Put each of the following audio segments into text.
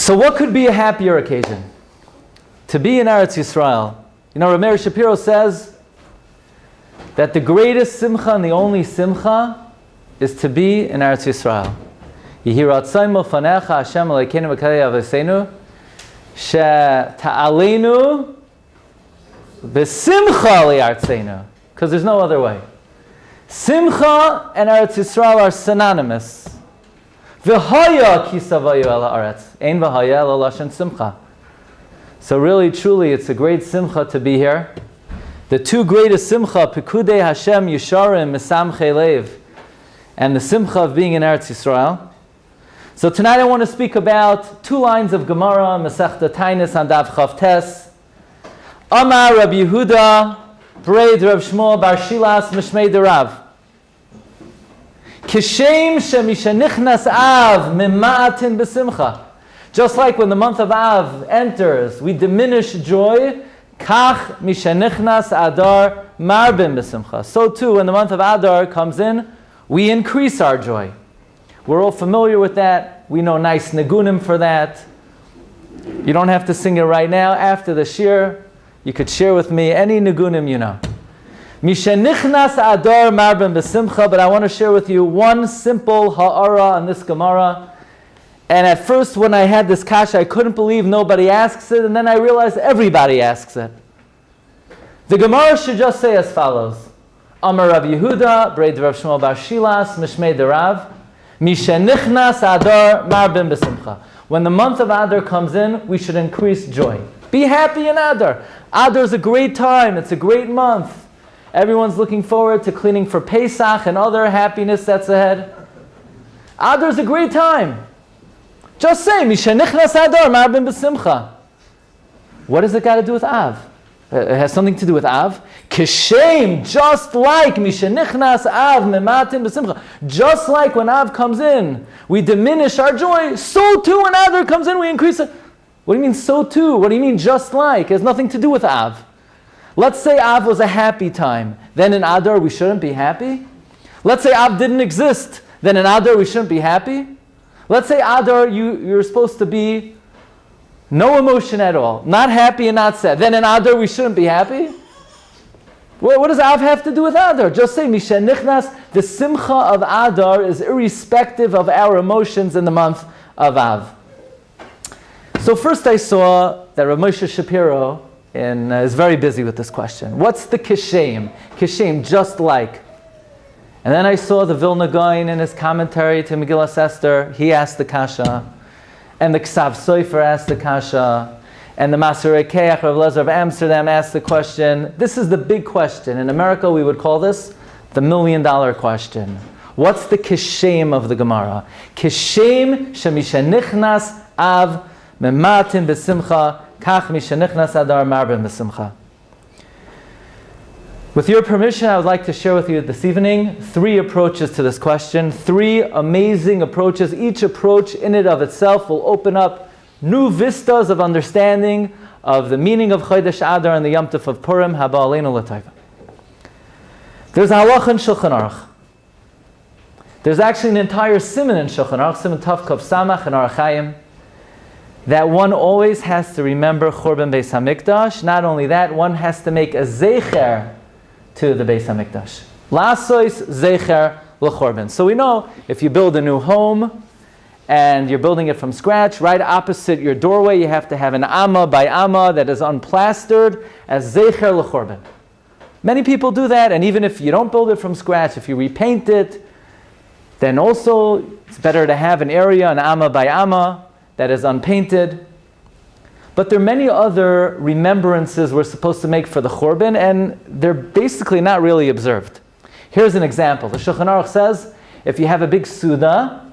So what could be a happier occasion? To be in Eretz Yisrael. You know, Rameir Shapiro says that the greatest simcha and the only simcha is to be in Eretz Yisrael. Yehi ratzon milfanecha Hashem Elokeinu v'kalei avoseinu she'ta'aleinu b'simcha li'artzeinu. Because there's no other way. Simcha and Eretz Yisrael are synonymous. V'haya kisavayu el haaretz. Ein v'haya ela lashon simcha. So really, truly, it's a great simcha to be here. The two greatest simcha, Pikudei Hashem Yisharim Mesamchei Lev, and the simcha of being in Eretz Yisrael. So tonight I want to speak about two lines of Gemara, Masechta Tainis on Daf Chavtes. Amar Rabbi Yehuda, Breid Rav Shmuel Bar Shilas Mishmei Derav. Kishem shemishanichnas Av mima'atin b'simcha. Just like when the month of Av enters, we diminish joy. Kach mishanichnas Adar marbim b'simcha. So too, when the month of Adar comes in, we increase our joy. We're all familiar with that. We know nice nigunim for that. You don't have to sing it right now. After the shir, you could share with me any nigunim you know. Mishanichnas Adar marbim b'simcha. But I want to share with you one simple ha'ara on this Gemara. And at first, when I had this kasha, I couldn't believe nobody asks it, and then I realized everybody asks it. The Gemara should just say as follows: Amar Rav Yehuda, Breid Rav Shmuel Bar Shilas, Mishmei Derav, Mishenichnas Adar Marbim B'Simcha. When the month of Adar comes in, we should increase joy. Be happy in Adar. Adar is a great time. It's a great month. Everyone's looking forward to cleaning for Pesach and other happiness that's ahead. Adar is a great time. Just say, Mishenichnas Adar Marbim B'Simcha. What does it got to do with Av? It has something to do with Av. Kishem, just like Mishenichnas Av Mematin B'Simcha. Just like when Av comes in, we diminish our joy, so too when Adar comes in, we increase it. What do you mean, so too? What do you mean, just like? It has nothing to do with Av. Let's say Av was a happy time. Then in Adar, we shouldn't be happy? Let's say Av didn't exist. Then in Adar, we shouldn't be happy? Let's say Adar, you're supposed to be no emotion at all, not happy and not sad. Then in Adar we shouldn't be happy? What does Av have to do with Adar? Just say Mishenichnas, the simcha of Adar is irrespective of our emotions in the month of Av. So first I saw that Rav Moshe Shapiro is very busy with this question. What's the kishem? Kishem, just like. And then I saw the Vilna Gaon in his commentary to Megillas Esther. He asked the kasha. And the Ksav Sofer asked the kasha. And the Masorei Keach Rav Lezer of Amsterdam asked the question. This is the big question. In America, we would call this the $1 million question. What's the kishem of the Gemara? Kishem shemishenichnas av mematin b'simcha kach mishenichnas adar marbim b'simcha. With your permission, I would like to share with you this evening 3 approaches to this question. 3 amazing approaches. Each approach in and of itself will open up new vistas of understanding of the meaning of Chodesh Adar and the Yom Tov of Purim. Haba aleinu l'taiva. There's a halacha in Shulchan Aruch. There's actually an entire siman in Shulchan Aruch, siman Tav Kov Samach and Aruch Chaim, that one always has to remember Churban Beis Hamikdash. Not only that, one has to make a zecher to the Beis Hamikdash. Lasois zecher l'chorban. So we know if you build a new home and you're building it from scratch, right opposite your doorway you have to have an amma by amma that is unplastered as zecher l'chorban. Many people do that, and even if you don't build it from scratch, if you repaint it, then also it's better to have an area, an amma by amma, that is unpainted. But there are many other remembrances we're supposed to make for the Churban, and they're basically not really observed. Here's an example. The Shulchan Aruch says, if you have a big Suda,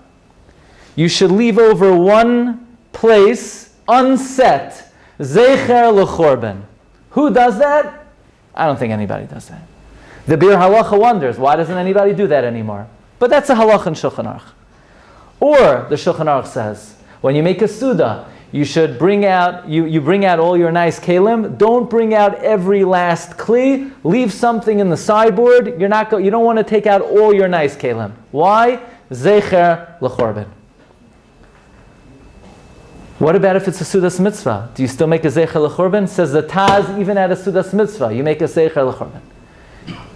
you should leave over one place unset, Zecher l'Churban. Who does that? I don't think anybody does that. The Bir Halacha wonders, why doesn't anybody do that anymore? But that's a halacha in Shulchan Aruch. Or the Shulchan Aruch says, when you make a Suda, you should bring out, you bring out all your nice kelim. Don't bring out every last kli. Leave something in the sideboard. You don't want to take out all your nice kelim. Why? Zecher l'chorban. What about if it's a Sudas Mitzvah? Do you still make a Zecher L'Churban? Says the Taz, even at a Sudas Mitzvah, you make a Zecher L'Churban.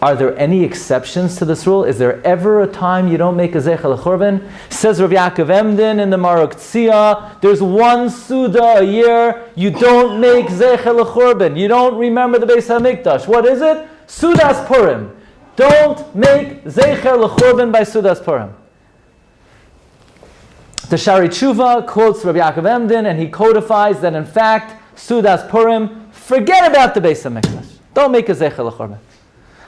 Are there any exceptions to this rule? Is there ever a time you don't make a Zecher L'Churban? Says Rabbi Yaakov Emden in the Marok Tzia, there's one Suda a year, you don't make Zecher L'Churban. You don't remember the Beis HaMikdash. What is it? Sudas Purim. Don't make Zecher L'Churban by Sudas Purim. The Shari Tshuva quotes Rabbi Yaakov Emden, and he codifies that in fact, Sudas Purim, forget about the Beis HaMikdash. Don't make a Zecher L'Churban.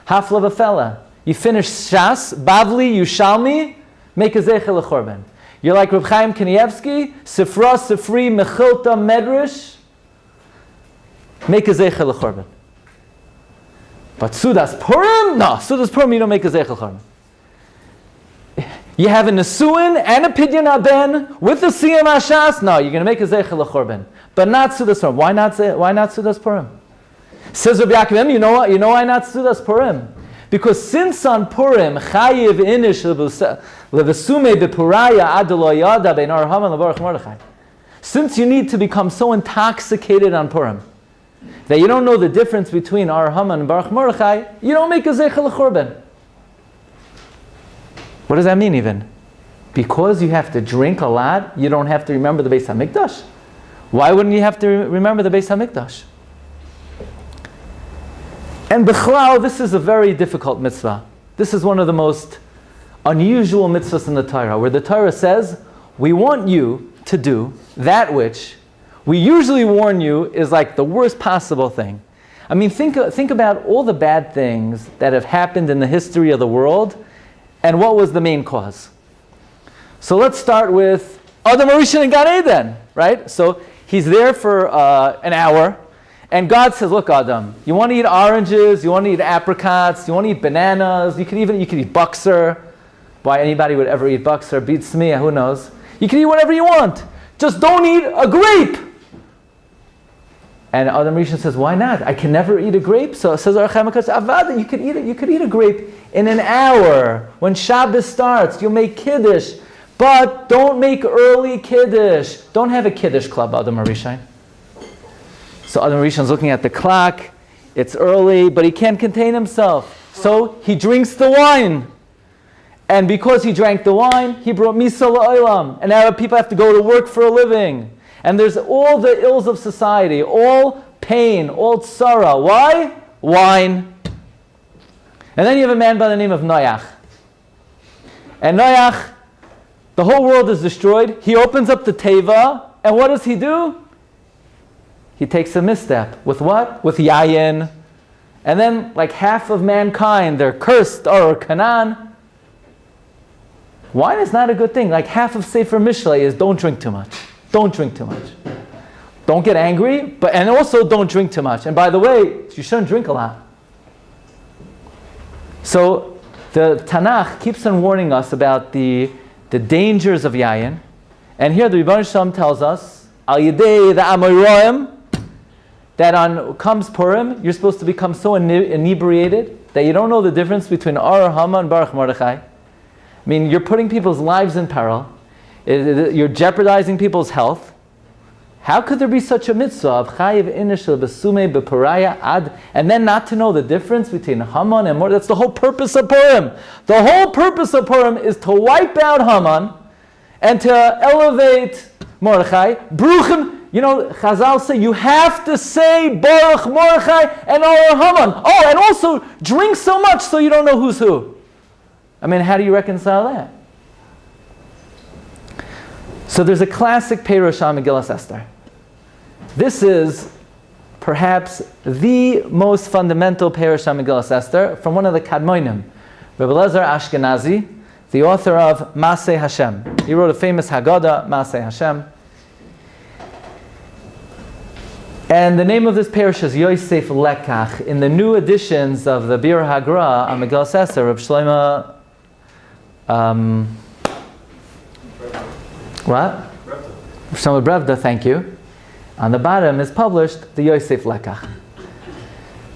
Hafla v'fela. You finish Shas, Bavli, Yushalmi, make a Zecher L'Churban. You're like Reb Chaim Kanievsky, Sifra, Sifri, Mechilta, Medrash, make a Zecher L'Churban. But Sudas Purim? No, Sudas Purim you don't make a Zecher L'Churban. You have a Nesuin and a Pidyon Aben with a Siyam Hashas? No, you're going to make a Zecher L'Churban. But not Sudas Purim. Why not Sudas Purim? Says Rabbi Yaakov, you know why not Sudas Purim? Because since on Purim, Chayiv Inish Levesume Bepuraya Adalo Yada Ben Arhaman Levarach Mordechai. Since you need to become so intoxicated on Purim that you don't know the difference between Arhaman and Baruch Mordechai, you don't make a Zecher L'Churban. What does that mean even? Because you have to drink a lot, you don't have to remember the Beis HaMikdash? Why wouldn't you have to remember the Beis HaMikdash? And B'chlal, this is a very difficult mitzvah. This is one of the most unusual mitzvahs in the Torah, where the Torah says, we want you to do that which we usually warn you is like the worst possible thing. I mean, think about all the bad things that have happened in the history of the world, and what was the main cause? So let's start with Adam Rishon and Gan Eden, right? So he's there for an hour, and God says, look, Adam, you want to eat oranges, you want to eat apricots, you want to eat bananas, you could eat buxer. Why anybody would ever eat buxer? Beats me, who knows? You can eat whatever you want. Just don't eat a grape. And Adam Rishon says, why not? I can never eat a grape. So it says, Avada, you could eat it. You could eat a grape in an hour. When Shabbos starts, you'll make Kiddush. But don't make early Kiddush. Don't have a Kiddush club, Adam Rishon. So Adam Rishon's looking at the clock. It's early, but he can't contain himself. So he drinks the wine. And because he drank the wine, he brought Misa La'olam. And now people have to go to work for a living. And there's all the ills of society, all pain, all tzara. Why? Wine. And then you have a man by the name of Noach. And Noach, the whole world is destroyed. He opens up the teva, and what does he do? He takes a misstep. With what? With yayin. And then, like half of mankind, they're cursed, or Canaan. Wine is not a good thing. Like half of Sefer Mishlei is don't drink too much. Don't drink too much. Don't get angry, and also don't drink too much. And by the way, you shouldn't drink a lot. So the Tanakh keeps on warning us about the dangers of yayin. And here the Rebbeinu Shalom tells us, Al Yidei the Amoraim, that on comes Purim, you're supposed to become so inebriated that you don't know the difference between Ar Hama and Baruch Mordechai. I mean, you're putting people's lives in peril. You're jeopardizing people's health. How could there be such a mitzvah of chayiv inishal besume beparaya ad, and then not to know the difference between Haman and Mordechai? That's the whole purpose of Purim. The whole purpose of Purim is to wipe out Haman and to elevate Mordechai. Bruchim, Chazal say you have to say Baruch Mordechai and Or Haman. Oh, and also drink so much so you don't know who's who. I mean, how do you reconcile that? So there's a classic Perush on Megillas Esther. This is perhaps the most fundamental Perush on Megillas Esther from one of the Kadmonim, Rabbi Lezer Ashkenazi, the author of Maseh Hashem. He wrote a famous Haggadah, Maseh Hashem. And the name of this Perush is Yosef Lekach. In the new editions of the Bir Hagra on Megillas Esther, Rabbi Shlomo Shlomo Brevda, thank you. On the bottom is published the Yosef Lekach.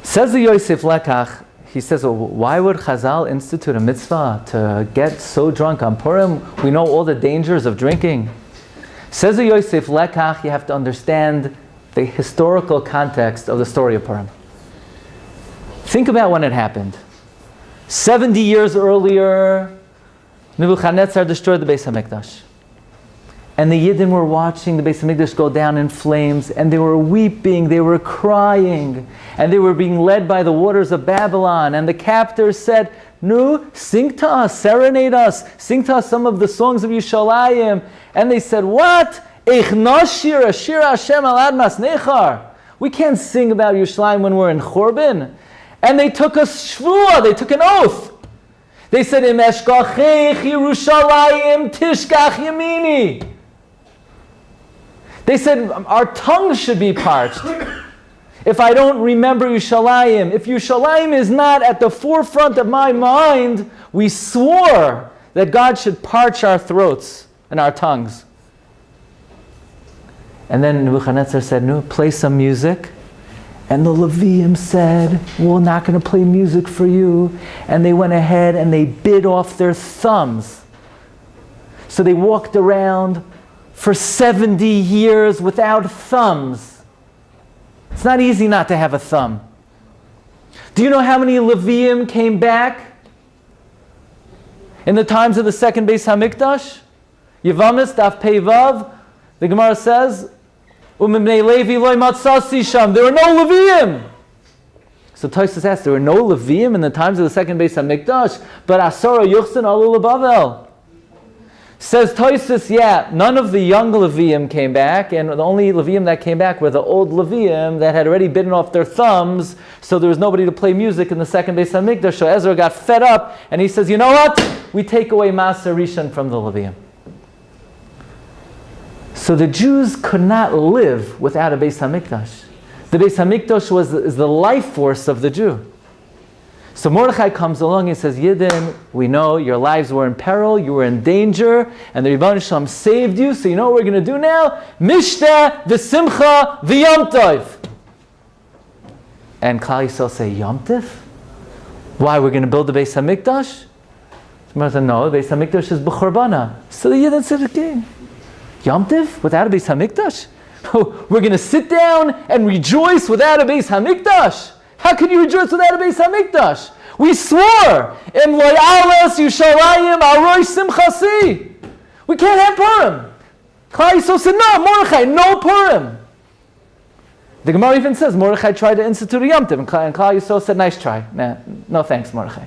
Says the Yosef Lekach, he says, well, why would Chazal institute a mitzvah to get so drunk on Purim? We know all the dangers of drinking. Says Yosef, lekach, you have to understand the historical context of the story of Purim. Think about when it happened. 70 years earlier, Nebuchadnezzar destroyed the Beis HaMikdash. And the Yidden were watching the Beis HaMikdash go down in flames, and they were weeping, they were crying, and they were being led by the waters of Babylon. And the captors said, "No, sing to us, serenade us, sing to us some of the songs of Yushalayim." And they said, "What? Eich nashir ashir Hashem alad masnechar." We can't sing about Yerushalayim when we're in Churban. And they took a shvuah, they took an oath. They said, "Im eshkachech Yerushalayim tishkach yamini." They said, our tongues should be parched. If I don't remember Yerushalayim, if Yerushalayim is not at the forefront of my mind, we swore that God should parch our throats and our tongues. And then Nebuchadnezzar said, "No, play some music." And the Leviim said, "We're not going to play music for you." And they went ahead and they bit off their thumbs. So they walked around for 70 years without thumbs. It's not easy not to have a thumb. Do you know how many Leviim came back in the times of the second Beis HaMikdash? Yevamis, Daf Pei Vav, the Gemara says, "Umimnei Levi loy matzasi sham." There were no Leviim. So Tosfos asks, there were no Leviim in the times of the second Beis HaMikdash, but Asara Yuchsin Alu Bavel. Says Tosfos, yeah, none of the young Leviim came back, and the only Leviim that came back were the old Leviim that had already bitten off their thumbs, so there was nobody to play music in the second Beis HaMikdash. So Ezra got fed up, and he says, "You know what? We take away Maser Rishon from the Leviim." So the Jews could not live without a Beis HaMikdash. The Beis HaMikdash is the life force of the Jew. So Mordechai comes along and says, "Yidden, we know your lives were in peril, you were in danger, and the Rebbeinu Shalom saved you, so you know what we're going to do now? Mishteh v'simcha v'yom tov." And Klal Yisrael say, "Yom tov? Why, we're going to build the Beis HaMikdash?" Mordechai said, "No, the Beis HaMikdash is b'chorbana." So the Yidden said, "Okay, Yom tov without a Beis HaMikdash? We're going to sit down and rejoice without a Beis HaMikdash? How can you rejoice without a Beis HaMikdash? We swore, Im lo ya'alas Yushalayim al rosh simchasi." We can't have Purim. Klal Yisrael said, "No, Mordechai, no Purim." The Gemara even says Mordechai tried to institute a Yom Tov, and Klal Yisrael said, "Nice try. Nah, no thanks, Mordechai."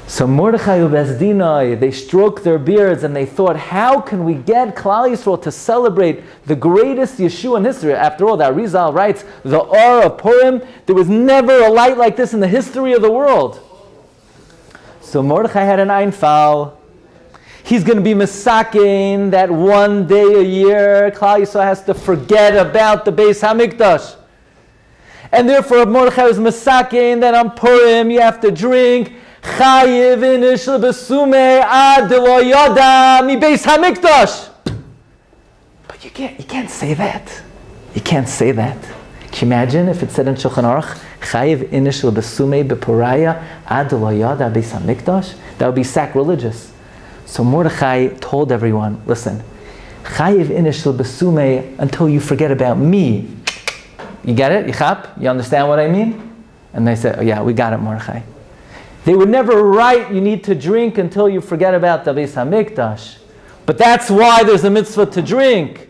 So Mordechai and Bezdinai, they stroked their beards and they thought, how can we get Klal Yisrael to celebrate the greatest Yeshua in history? After all, that Arizal writes, the Or of Purim, there was never a light like this in the history of the world. So Mordechai had an Einfal. He's going to be Mesakin that one day a year Klal Yisrael has to forget about the Beis HaMikdash. And therefore Mordechai was Mesakin that on Purim you have to drink Chayiv inish lebesume ad lo yada mi Beis HaMikdash. But you can't say that. You can't say that. Can you imagine if it said in Shulchan Aruch, Chayiv inish lebesume beporaya ad lo yada Beis HaMikdash? That would be sacrilegious. So Mordechai told everyone, listen, Chayiv inish lebesume until you forget about me. You get it? Yichap? You understand what I mean? And they said, oh yeah, we got it, Mordechai. They would never write, you need to drink until you forget about the Beis HaMikdash. But that's why there's a mitzvah to drink,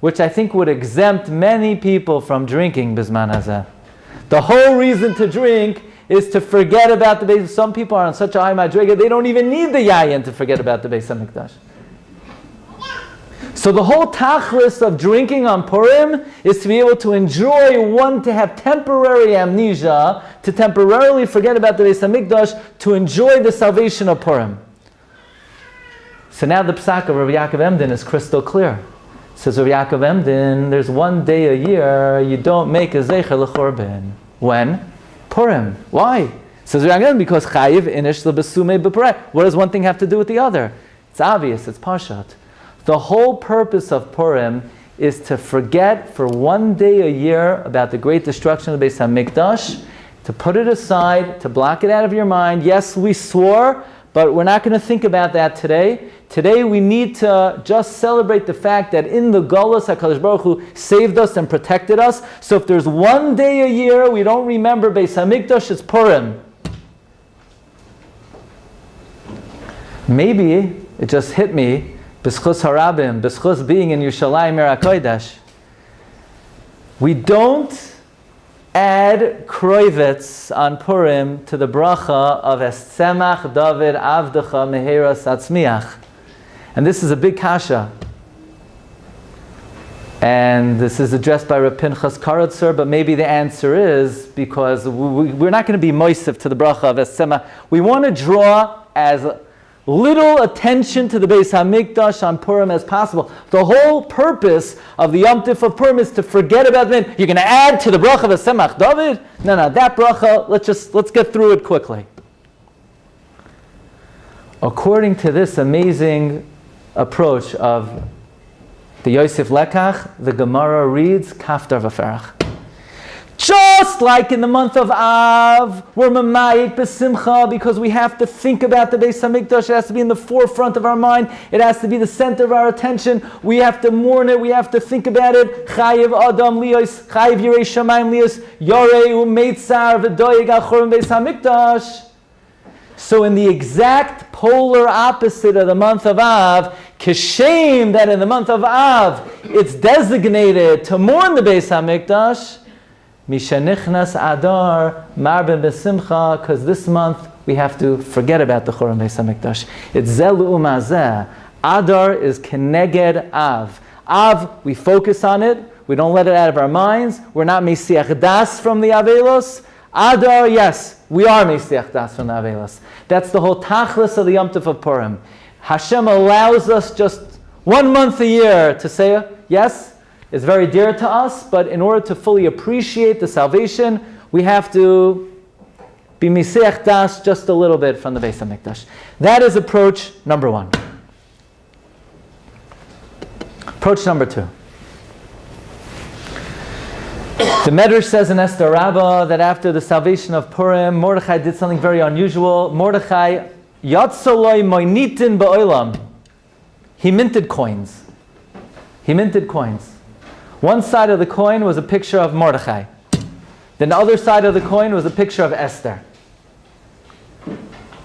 which I think would exempt many people from drinking Bisman Hazeh. The whole reason to drink is to forget about the Beis. Some people are on such a high madrega, they don't even need the yayin to forget about the Beis HaMikdash. So the whole tachlis of drinking on Purim is to be able to enjoy, one, to have temporary amnesia, to temporarily forget about the Beis HaMikdash, to enjoy the salvation of Purim. So now the psak of Rabbi Yaakov Emden is crystal clear. Says Rabbi Yaakov Emden, there's one day a year you don't make a zeicher l'chorban. When? Purim. Why? Says Rabbi Yaakov Emden, because chayiv inish lebesume b'pareh. What does one thing have to do with the other? It's obvious, it's pashat. The whole purpose of Purim is to forget for one day a year about the great destruction of the Beis HaMikdash, to put it aside, to block it out of your mind. Yes, we swore, but we're not going to think about that today. Today we need to just celebrate the fact that in the Galus, HaKadosh Baruch Hu saved us and protected us. So if there's one day a year we don't remember Beis HaMikdash, it's Purim. Maybe it just hit me, B'schus Harabim, B'schus being in Yerushalayim Yer HaKodesh. We don't add kroivitz on Purim to the bracha of Esemach David Avdecha Mehera Satzmiach. And this is a big kasha. And this is addressed by Reb Pinchas Karatzer, but maybe the answer is because we're not going to be moisef to the bracha of Esemach. We want to draw as little attention to the Beis HaMikdash on Purim as possible. The whole purpose of the Yom Tif of Purim is to forget about it. You're going to add to the bracha of Esemach David? No, that bracha, let's get through it quickly. According to this amazing approach of the Yosef Lekach, the Gemara reads Kaftar V'Ferach. Just like in the month of Av, we're mamayit b'simcha because we have to think about the Beis HaMikdash. It has to be in the forefront of our mind. It has to be the center of our attention. We have to mourn it. We have to think about it. Chayiv Adam lios, chayiv Yirei Shamayim lios, Yorei u'meitzar v'doyeg achorim Beis HaMikdash. So in the exact polar opposite of the month of Av, kishem that in the month of Av, it's designated to mourn the Beis HaMikdash, Mishanichnas Adar Marben Besimcha, because this month we have to forget about the Churban Beis HaMikdash. It's Zelu Umazeh. Adar is Keneged Av. Av, we focus on it. We don't let it out of our minds. We're not Mesiach Das from the Avelos. Adar, yes, we are Mesiach Das from the Avelos. That's the whole tachlis of the Yom Tov of Purim. Hashem allows us just 1 month a year to say, yes, it's very dear to us, but in order to fully appreciate the salvation, we have to be Mesiach Das just a little bit from the Beis HaMikdash. That is approach number 1. Approach number 2. The Medrash says in Esther Rabbah that after the salvation of Purim, Mordechai did something very unusual. Mordechai, Yatzoloi Moinitin Ba'olam. He minted coins. One side of the coin was a picture of Mordechai. Then the other side of the coin was a picture of Esther.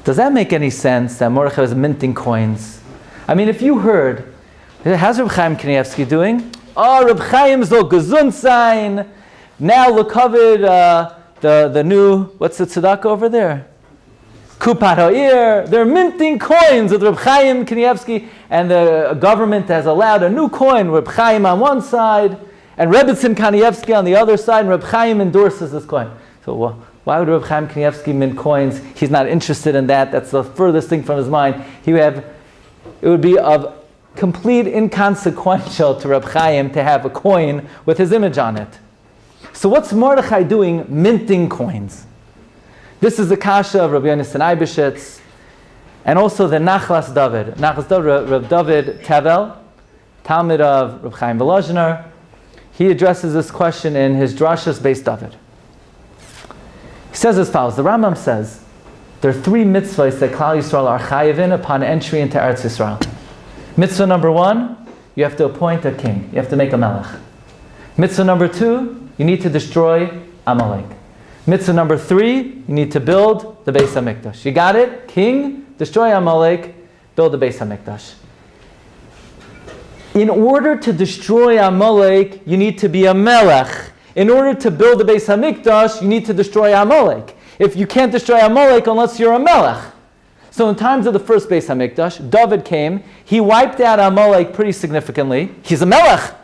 Does that make any sense that Mordechai was minting coins? I mean, if you heard, how's Reb Chaim Kanievsky doing? Oh, Reb Chaim soll gesund sein. Now look covered the new, what's the tzedakah over there? Kupat Ha'ir. They're minting coins with Reb Chaim Kanievsky, and the government has allowed a new coin, Reb Chaim on one side, and Rebbetzin Kanievsky on the other side, and Reb Chaim endorses this coin. So why would Reb Chaim Kanievsky mint coins? He's not interested in that. That's the furthest thing from his mind. It would be of complete inconsequential to Reb Chaim to have a coin with his image on it. So what's Mordechai doing minting coins? This is the kasha of Rabbi Yonasan Eibeshitz, and also the Nachlas David. Nachlas David, Reb David Tevel, Talmud of Reb Chaim Volozhiner. He addresses this question in his Drashas Beis David. He says as follows, the Rambam says, there are 3 mitzvahs that Klal Yisrael are chayiv in upon entry into Eretz Yisrael. Mitzvah number 1, you have to appoint a king. You have to make a melech. Mitzvah number 2, you need to destroy Amalek. Mitzvah number 3, you need to build the Beis HaMikdash. You got it? King, destroy Amalek, build the Beis HaMikdash. In order to destroy Amalek, you need to be a melech. In order to build the Beis HaMikdash, you need to destroy Amalek. If you can't destroy Amalek unless you're a melech. So in times of the first Beis HaMikdash, David came, he wiped out Amalek pretty significantly. He's a melech.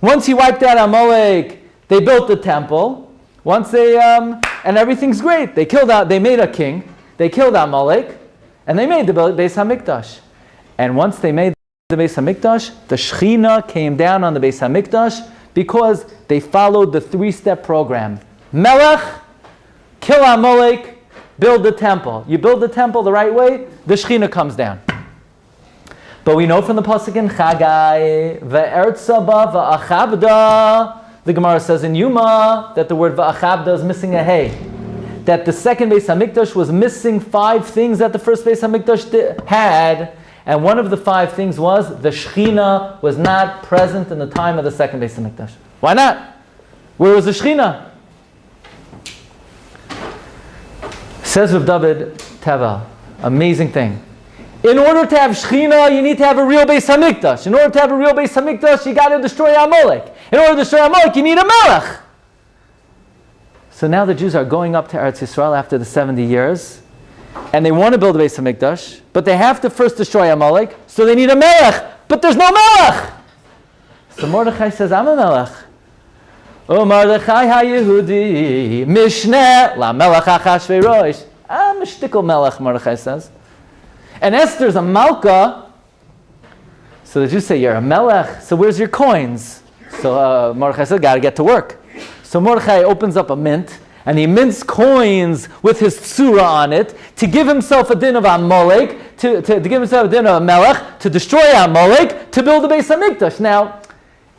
Once he wiped out Amalek, they built the temple. Once and everything's great. They made a king, they killed Amalek, and they made the Beis HaMikdash. And once they made the Beis HaMikdash, the Shechina came down on the Beis HaMikdash because they followed the 3-step program. Melech, kill Amalek, build the temple. You build the temple the right way, the Shechina comes down. But we know from the pasuk in Chagai, ve'ertza ba va'achabda, the Gemara says in Yuma that the word va'achabda is missing a hey. That the second Beis HaMikdash was missing 5 things that the first Beis HaMikdash had, And one of the 5 things was the Shechina was not present in the time of the second Beis HaMikdash. Why not? Where was the Shechina? Says Rav David Tevel, amazing thing. In order to have Shechina, you need to have a real Beis HaMikdash. In order to have a real Beis HaMikdash, you got to destroy Amalek. In order to destroy Amalek, you need a Melech. So now the Jews are going up to Eretz Yisrael after the 70 years, and they want to build a Beis HaMikdash, but they have to first destroy Amalek, so they need a Melech, but there's no Melech. So Mordechai says, I'm a Melech. O Mordechai ha-Yehudi, Mishneh la Melech Achashverosh. I'm a shtickle Melech, Mordechai says. And Esther's a Malka. So the Jews say, you're a Melech, so where's your coins? So Mordechai said, got to get to work. So Mordechai opens up a mint, and he mints coins with his tsura on it to give himself a din of Amalek, to give himself a din of Melech, to destroy Amalek, to build the Beis HaMikdash. Now,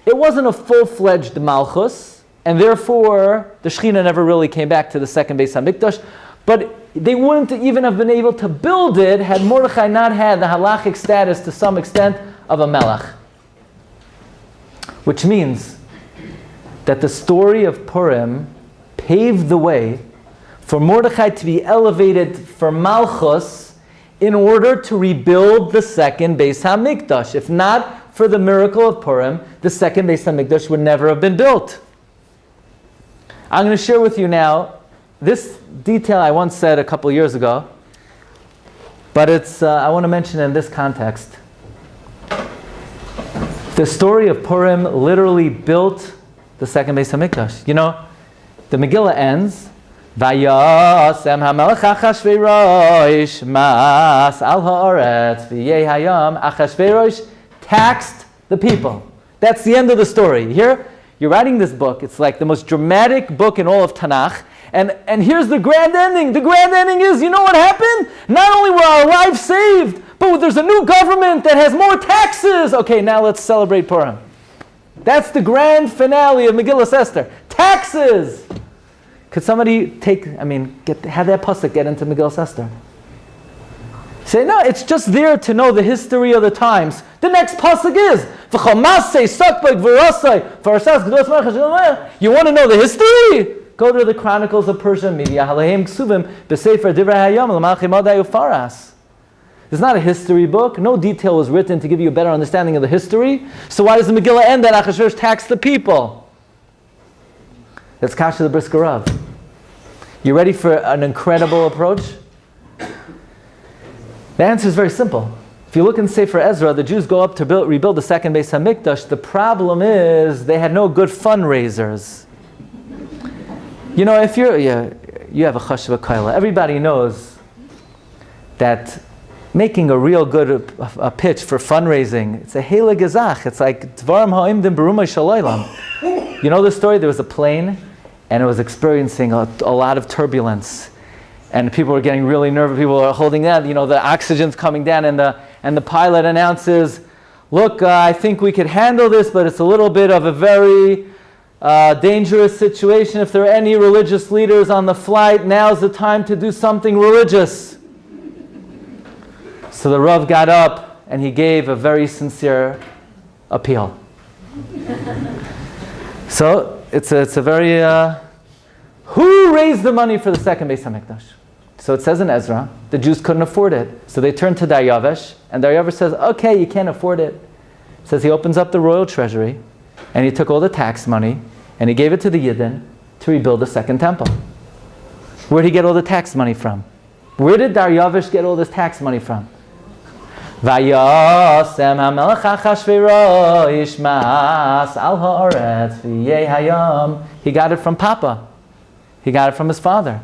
it wasn't a full-fledged Malchus, and therefore the Shechina never really came back to the second Beis HaMikdash, but they wouldn't even have been able to build it had Mordechai not had the halachic status to some extent of a Melech. Which means that the story of Purim paved the way for Mordechai to be elevated for Malchus in order to rebuild the second Beis HaMikdash. If not for the miracle of Purim, the second Beis HaMikdash would never have been built. I'm going to share with you now this detail I once said a couple years ago, but I want to mention it in this context. The story of Purim literally built the second Beis HaMikdash. You know, the Megillah ends, Vayasem hamelech Achashverosh mas al haaretz v'yeh hayam. Achashverosh taxed the people. That's the end of the story. Here, you're writing this book. It's like the most dramatic book in all of Tanakh. And here's the grand ending. The grand ending is, you know what happened? Not only were our lives saved, but there's a new government that has more taxes. Okay, now let's celebrate Purim. That's the grand finale of Megillah Esther. Taxes! Could somebody have that pasuk get into Megillah Esther? Say, no, it's just there to know the history of the times. The next pasuk is, you want to know the history? Go to the Chronicles of Persia, It's not a history book. No detail was written to give you a better understanding of the history. So why does the Megillah end that Achashverosh taxed the people? That's Kasha the Brisker Rav. You ready for an incredible approach? The answer is very simple. If you look in Sefer Ezra, the Jews go up to rebuild the second Beis HaMikdash. The problem is they had no good fundraisers. You know, if you have a chashva kaila, everybody knows that making a real good a pitch for fundraising, it's a hele gezach. It's like dvarim ha'imdim berumay shalaylam. You know the story? There was a plane, and it was experiencing a lot of turbulence, and people were getting really nervous. People are holding down. You know, the oxygen's coming down, and the pilot announces, "Look, I think we could handle this, but it's a little bit of a very dangerous situation. If there are any religious leaders on the flight, now's the time to do something religious." So the Rav got up and he gave a very sincere appeal. So it's a very who raised the money for the second Beis HaMikdash? So it says in Ezra, the Jews couldn't afford it. So they turned to Daryavesh, and Daryavesh says, okay, you can't afford it. Says he opens up the royal treasury, and he took all the tax money, and he gave it to the Yidden to rebuild the second temple. Where did he get all the tax money from? Where did Daryavesh get all this tax money from? Vayasem hamelech Achashverosh mas al haaretz v'yeh hayam. He got it from Papa. He got it from his father.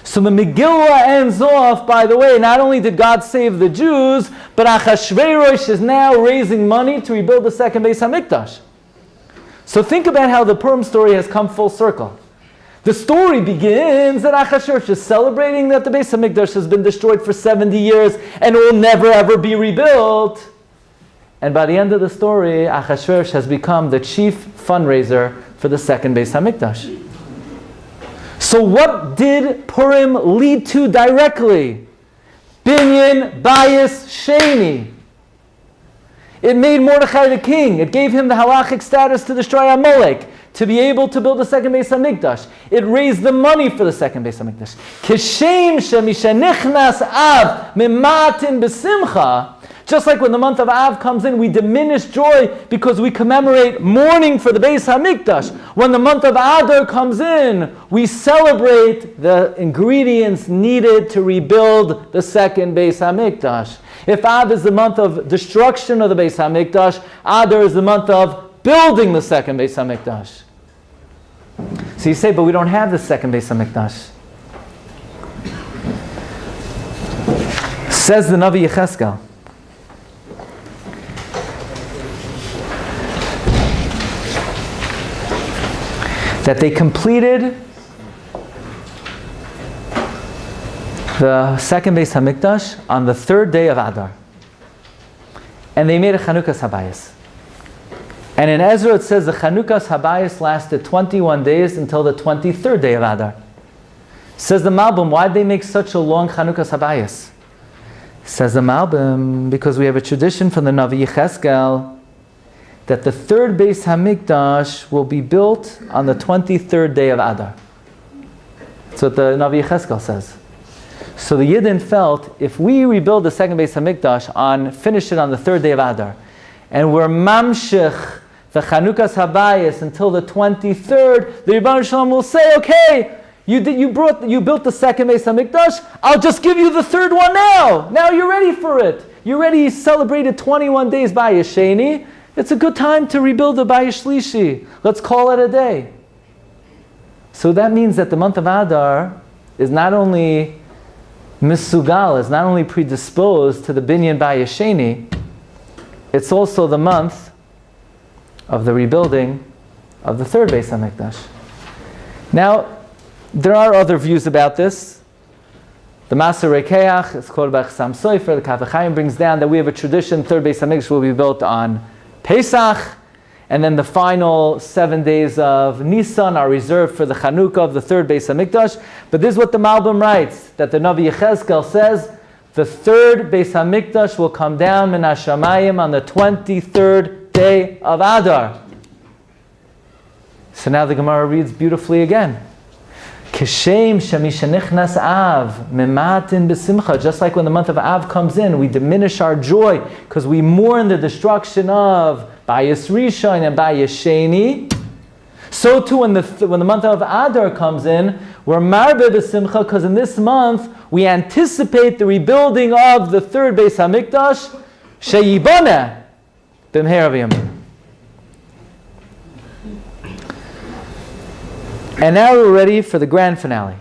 So the Megillah ends off, by the way, not only did God save the Jews, but Achashverosh is now raising money to rebuild the second Beis HaMikdash. So think about how the Purim story has come full circle. The story begins that Achashverosh is celebrating that the Beis HaMikdash has been destroyed for 70 years and will never ever be rebuilt. And by the end of the story, Achashverosh has become the chief fundraiser for the second Beis HaMikdash. So what did Purim lead to directly? Binyan Bayis Sheni. It made Mordechai the king. It gave him the halachic status to destroy Amalek, to be able to build the second Beis Hamikdash. It raised the money for the second Beis Hamikdash. Kishem shemishenichnas av mimatin besimcha. Just like when the month of Av comes in, we diminish joy because we commemorate mourning for the Beis Hamikdash. When the month of Adar comes in, we celebrate the ingredients needed to rebuild the second Beis Hamikdash. If Av is the month of destruction of the Beis Hamikdash, Adar is the month of building the second Beis Hamikdash. So you say, but we don't have the second Beis Hamikdash. Says the Navi Yecheskel, that they completed the second Beis Hamikdash on the third day of Adar. And they made a Chanukas Habayis. And in Ezra it says the Chanukas Habayis lasted 21 days until the 23rd day of Adar. Says the Malbim, why did they make such a long Chanukas Habayis? Says the Malbim, because we have a tradition from the Navi Yecheskel that the third Beis Hamikdash will be built on the 23rd day of Adar. That's what the Navi Yecheskel says. So the Yidden felt, if we rebuild the second Beis Hamikdash finish it on the third day of Adar, and we're mamshich the Chanukas Habayis until the 23rd, the Rebbeinu Shalom will say, okay, you built the second Beis Hamikdash, I'll just give you the third one now. Now you're ready for it. You already celebrated 21 days by Yesheni. It's a good time to rebuild the Bayis Shlishi. Let's call it a day. So that means that the month of Adar is not only misugal, is not only predisposed to the binyan Bayis Sheni, it's also the month of the rebuilding of the third Beis Hamikdash. Now, there are other views about this. The Maser Rekeach is quoted by Chassam Sofer. The Kaf HaChaim brings down that we have a tradition, third Beis Hamikdash will be built on Pesach, and then the final 7 days of Nisan are reserved for the Chanukah of the third Beis Hamikdash. But this is what the Malbim writes, that the Navi Yecheskel says, the third Beis Hamikdash will come down min hashamayim on the 23rd day of Adar. So now the Gemara reads beautifully again. Kishem shemishenichnas av mimatin besimcha. Just like when the month of Av comes in, we diminish our joy because we mourn the destruction of Bayis Rishon and Bayis Sheni. So too, when the month of Adar comes in, we're marbe besimcha because in this month we anticipate the rebuilding of the third Beis Hamikdash, sheyiboneh b'mheira v'yamin. And now we're ready for the grand finale.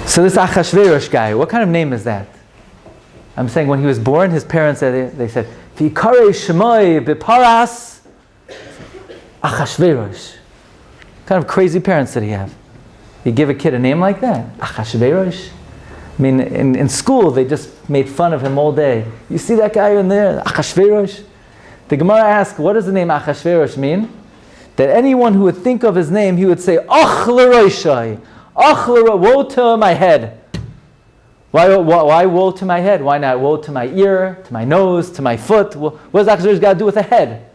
So this Achashverosh guy, what kind of name is that? I'm saying when he was born, his parents said, they said, V'yikarei shemoi b'paras Achashverosh. What kind of crazy parents did he have? You give a kid a name like that? Achashverosh? I mean, in school, they just made fun of him all day. You see that guy in there, Achashverosh? The Gemara asks, what does the name Achashverosh mean? That anyone who would think of his name, he would say, Ach l'roishai, woe to my head. Why woe to my head? Why not woe to my ear, to my nose, to my foot? What does Achashverosh got to do with a head?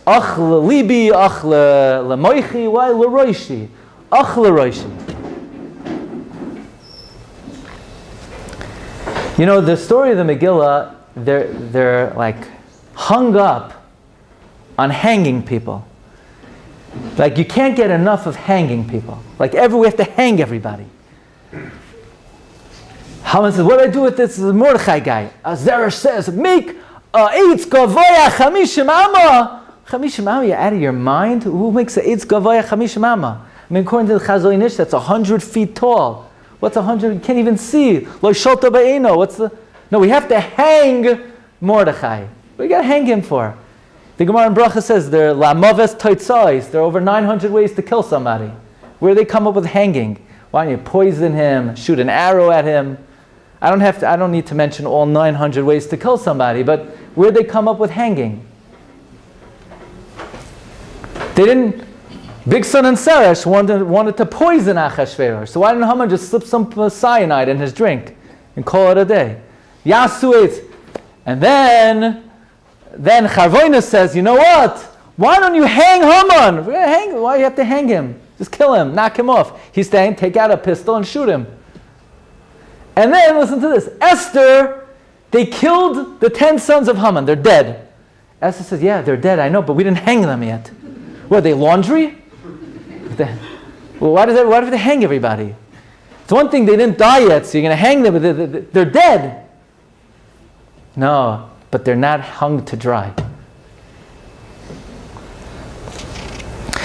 Ach l'libi, ach l'moichi, why l'roishi? Ach l'roishi. You know, the story of the Megillah, they're like hung up on hanging people. Like you can't get enough of hanging people. Like we have to hang everybody. Haman says, what do I do with this Mordechai guy? Zeresh says, make eitz gavoya chamishim amma. Chamishim amma, you're out of your mind? Who makes an eitz gavoya chamishim amma? I mean, according to the Chazon Ish, that's 100 feet tall. What's 100? You can't even see. Lo sholta ba'eno. What's the? No, we have to hang Mordechai. What do you got to hang him for? The Gemara in Bracha says there are lamaves toitzais. There are over 900 ways to kill somebody. Where do they come up with hanging? Why don't you poison him? Shoot an arrow at him? I don't need to mention all 900 ways to kill somebody. But where do they come up with hanging? They didn't. Big son and Seresh wanted to poison Achashverosh. So why didn't Haman just slip some cyanide in his drink and call it a day? Yasuit. And then Charvoina says, you know what? Why don't you hang Haman? Why do you have to hang him? Just kill him, knock him off. He's saying, take out a pistol and shoot him. And then, listen to this. Esther, they killed the 10 sons of Haman. They're dead. Esther says, yeah, they're dead, I know, but we didn't hang them yet. What, are they laundry? Well, why do they hang everybody? It's one thing they didn't die yet, so you're going to hang them, but they're dead. No, but they're not hung to dry.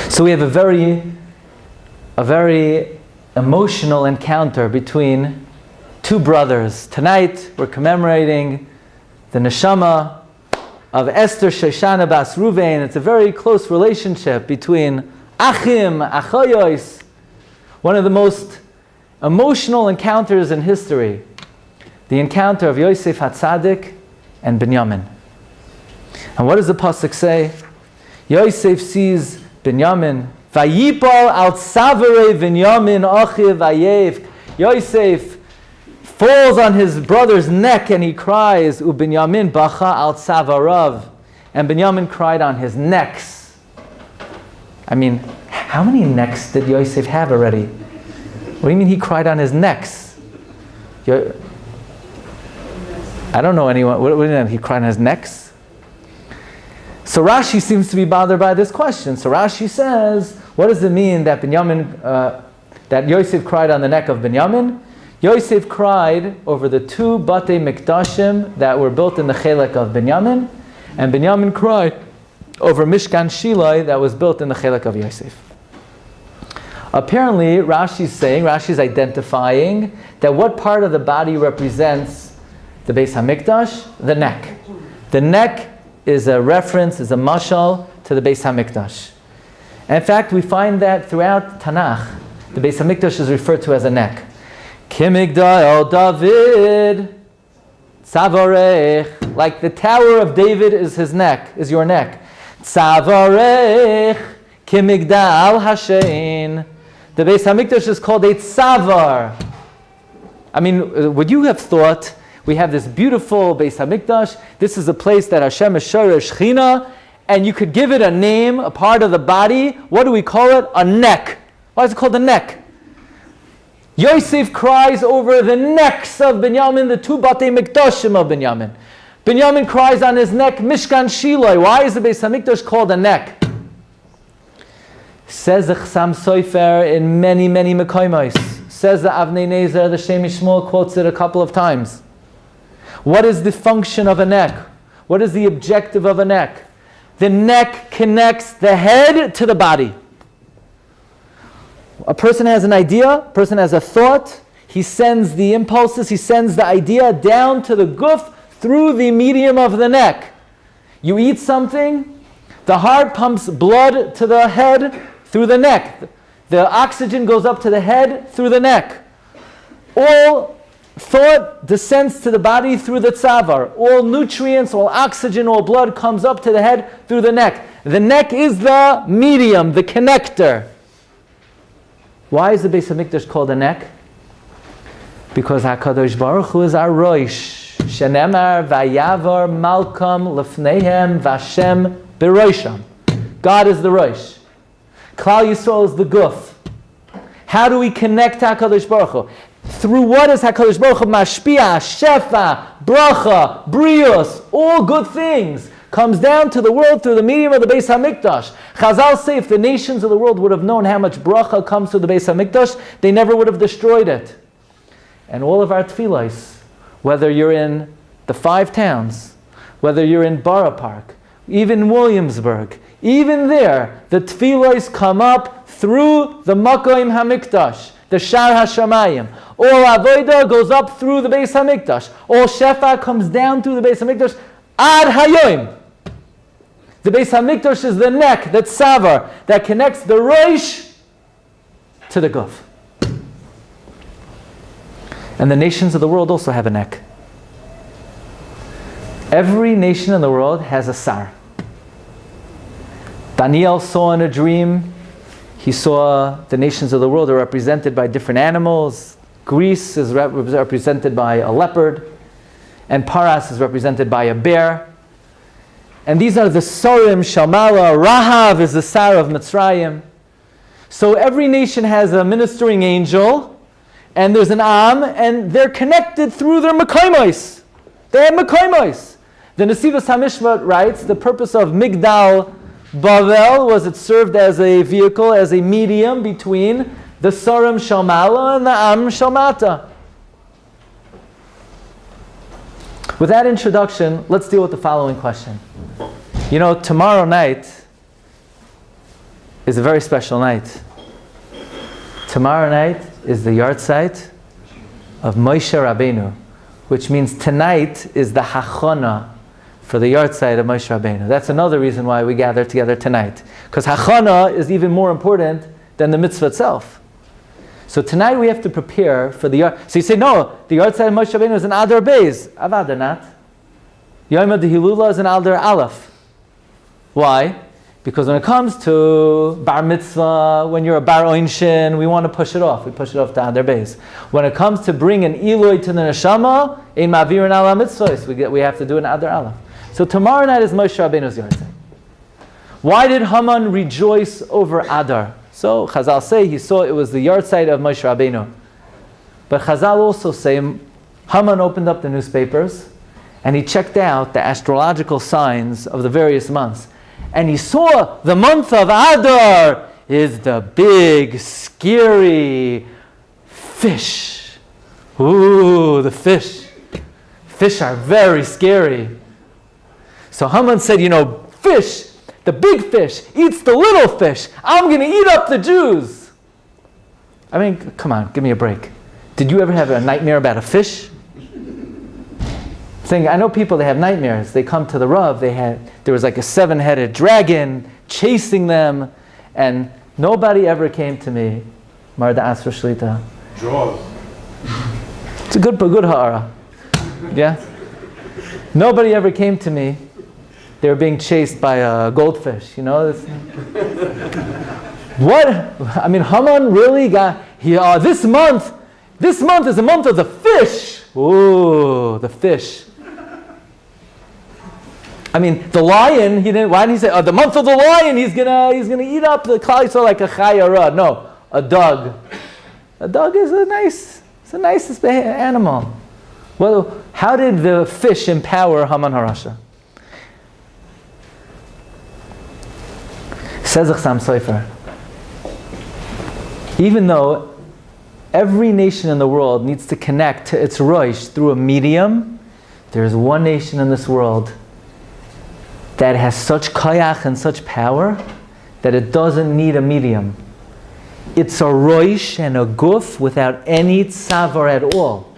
So we have a very emotional encounter between two brothers. Tonight we're commemorating the neshama of Esther Shoshana Bas Ruvain. It's a very close relationship between Achim, Achoyos, one of the most emotional encounters in history, the encounter of Yosef HaTzadik and Binyamin. And what does the pasuk say? Yosef sees Binyamin, Vayipol al tzavare Binyamin achiv vayev. Yosef falls on his brother's neck and he cries, Ubinyamin bacha al tzavarav. And Binyamin cried on his necks. I mean, how many necks did Yosef have already? What do you mean he cried on his necks? I don't know anyone. What do you mean he cried on his necks? So Rashi seems to be bothered by this question. So Rashi says, what does it mean that that Yosef cried on the neck of Binyamin? Yosef cried over the two Batei Mikdashim that were built in the Chelek of Binyamin, and Binyamin cried over Mishkan Shilai that was built in the Chelek of Yosef. Apparently, Rashi's identifying that what part of the body represents the Beis HaMikdash? The neck. The neck is a reference, is a mashal to the Beis HaMikdash. And in fact, we find that throughout Tanakh, the Beis HaMikdash is referred to as a neck. Kimigdal David, Tzavarech, like the Tower of David is his neck, is your neck. Tzavarech, Kimigdal Hashem. The Beis HaMikdash is called a Tzavar. I mean, would you have thought we have this beautiful Beis HaMikdash, this is a place that Hashem is Shoresh Shechina, and you could give it a name, a part of the body. What do we call it? A neck. Why is it called a neck? Yosef cries over the necks of Binyamin, the two Batei Mikdashim of Binyamin. Binyamin cries on his neck, Mishkan Shiloi. Why is the Beis HaMikdash called a neck? Says the Chasam Sofer in many, many Mekoimos. Says the Avnei Nezer, the Shem Yishmael quotes it a couple of times. What is the function of a neck? What is the objective of a neck? The neck connects the head to the body. A person has an idea, a person has a thought, he sends the impulses, he sends the idea down to the guf through the medium of the neck. You eat something, the heart pumps blood to the head through the neck. The oxygen goes up to the head through the neck. All thought descends to the body through the tzavar. All nutrients, all oxygen, all blood comes up to the head through the neck. The neck is the medium, the connector. Why is the Beis HaMikdash called a neck? Because HaKadosh Baruch Hu is our Rosh. Shenemar vayavar malkam lefneihem vashem berosham. God is the Rosh. Klal Yisrael is the guf. How do we connect HaKadosh Baruch Hu? Through what is HaKadosh Baruch Hu mashpia, shefa, bracha, brios, all good things comes down to the world through the medium of the Beis HaMikdash. Chazal say if the nations of the world would have known how much bracha comes through the Beis HaMikdash, they never would have destroyed it. And all of our tefillos, whether you're in the 5 towns, whether you're in Borough Park, even Williamsburg, even there, the tefillos come up through the Makom HaMikdash, the Shar HaShamayim. All Avodah goes up through the Beis HaMikdash. All Shefa comes down through the Beis HaMikdash. Ad Hayoim. The Beis HaMikdash is the neck, that Savar, that connects the Rosh to the Guf. And the nations of the world also have a neck. Every nation in the world has a Sar. Daniel saw in a dream He saw the nations of the world are represented by different animals. Greece is represented by a leopard, and Paras is represented by a bear. And these are the Sorim, Shamala, Rahav is the Sar of Mitzrayim. So every nation has a ministering angel, and there's an Am, and they're connected through their Mekoimos. They have Mekoimos. The Nesivos HaMishpat writes, the purpose of Migdal Bavel was it served as a vehicle, as a medium between the Sorim Shalmala and the Am Shalmata. With that introduction, let's deal with the following question. You know, tomorrow night is a very special night. Tomorrow night is the yahrzeit of Moshe Rabbeinu, which means tonight is the hachana for the yahrzeit of Moshe Rabbeinu. That's another reason why we gather together tonight. Because hachana is even more important than the mitzvah itself. So tonight we have to prepare for the yahrzeit. So you say, no, the yahrzeit of Moshe Rabbeinu is an Adar Beis. Avada, not. Yom HaDehilula is an Adar Aleph. Why? Because when it comes to bar mitzvah, when you're a bar oinshin, we want to push it off. We push it off to Adar Beis. When it comes to bring an Eloi to the neshama, ein ma'avirin ala mitzvahs, we have to do an Adar Aleph. So tomorrow night is Moshe Rabbeinu's yahrzeit. Why did Haman rejoice over Adar? So Chazal say he saw it was the yahrzeit of Moshe Rabbeinu. But Chazal also say Haman opened up the newspapers and he checked out the astrological signs of the various months. And he saw the month of Adar is the big, scary fish. Ooh, the fish. Fish are very scary. So Haman said, you know, fish, the big fish, eats the little fish. I'm going to eat up the Jews. I mean, come on, give me a break. Did you ever have a nightmare about a fish? I know people, they have nightmares. They come to the Rav, there was like a 7-headed dragon chasing them, and nobody ever came to me. Marda Asra Shlita. Jaws. It's a good ha'ara. Yeah? Nobody ever came to me. They were being chased by a goldfish, you know? What? I mean, Haman really got, this month is the month of the fish. Ooh, the fish. I mean, the lion, why didn't he say, the month of the lion, he's gonna eat up the Klal Yisrael like a chayara. No, a dog. A dog is it's the nicest animal. Well, how did the fish empower Haman HaRasha? Says Chassam Sofer, even though every nation in the world needs to connect to its Rosh through a medium, there's one nation in this world that has such koyach and such power that it doesn't need a medium. It's a roish and a guf without any tzavar at all.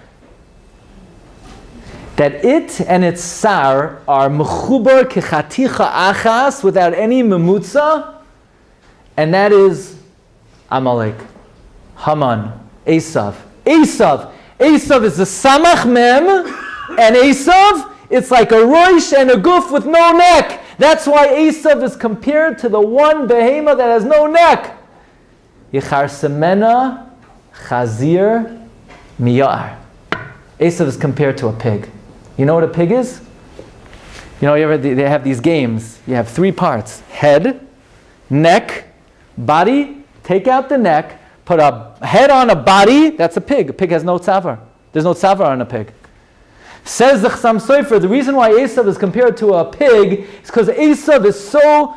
That it and its sar are mechubar kechaticha achas without any memutza, and that is Amalek, Haman, Esav. Esav is the samach mem, and Esav, it's like a roish and a guf with no neck. That's why Esav is compared to the one behemoth that has no neck. Yichar semena chazir miyar. Esav is compared to a pig. You know what a pig is? You know, they have these games. You have 3 parts. Head, neck, body. Take out the neck, put a head on a body. That's a pig. A pig has no tzavar. There's no tzavar on a pig. Says the Chassam Sofer, the reason why Esav is compared to a pig is because Esav is so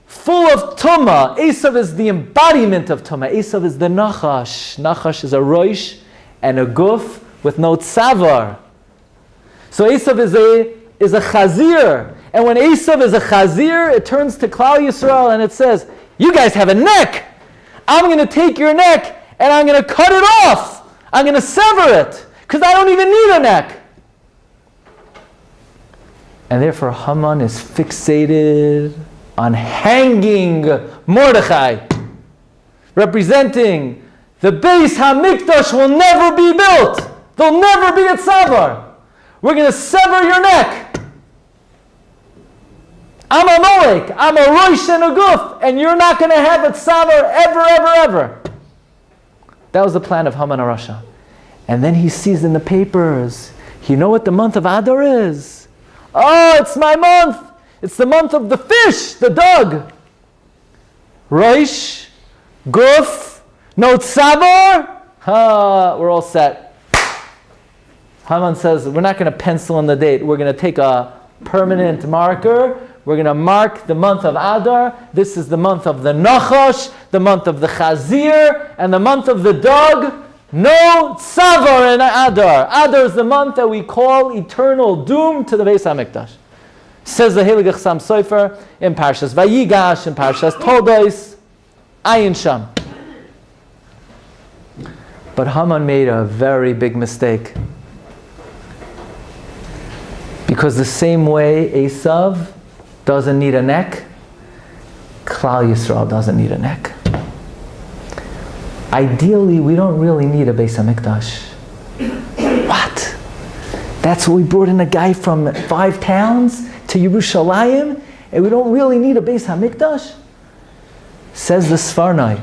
full of tumah. Esav is the embodiment of tumah. Esav is the nachash. Nachash is a roish and a guf with no tzavar. So Esav is a chazir. And when Esav is a chazir, it turns to Klal Yisrael and it says, you guys have a neck. I'm going to take your neck and I'm going to cut it off. I'm going to sever it because I don't even need a neck. And therefore Haman is fixated on hanging Mordechai, representing the Beis HaMikdash will never be built. There'll never be a tzavar. We're going to sever your neck. I'm a Molek, I'm a Rosh and a Guf, and you're not going to have a Tzavar ever, ever, ever. That was the plan of Haman HaRasha. And then he sees in the papers, you know what the month of Adar is? Oh, it's my month. It's the month of the fish, the dog. Rosh, Guf, no Tzavar. We're all set. Haman says, we're not going to pencil in the date. We're going to take a permanent marker. We're going to mark the month of Adar. This is the month of the Nachash, the month of the Chazir, and the month of the dog. No Tzavar in Adar. Adar is the month that we call eternal doom to the Beis HaMikdash. Says the Heilige Chassam Sofer in Parshas Vayigash, in Parshas Toldos, Ayin Sham. But Haman made a very big mistake. Because the same way Esav doesn't need a neck, Klal Yisrael doesn't need a neck. Ideally, we don't really need a Beis HaMikdash. What? That's what we brought in a guy from 5 towns to Yerushalayim, and we don't really need a Beis HaMikdash? Says the Sfarnai,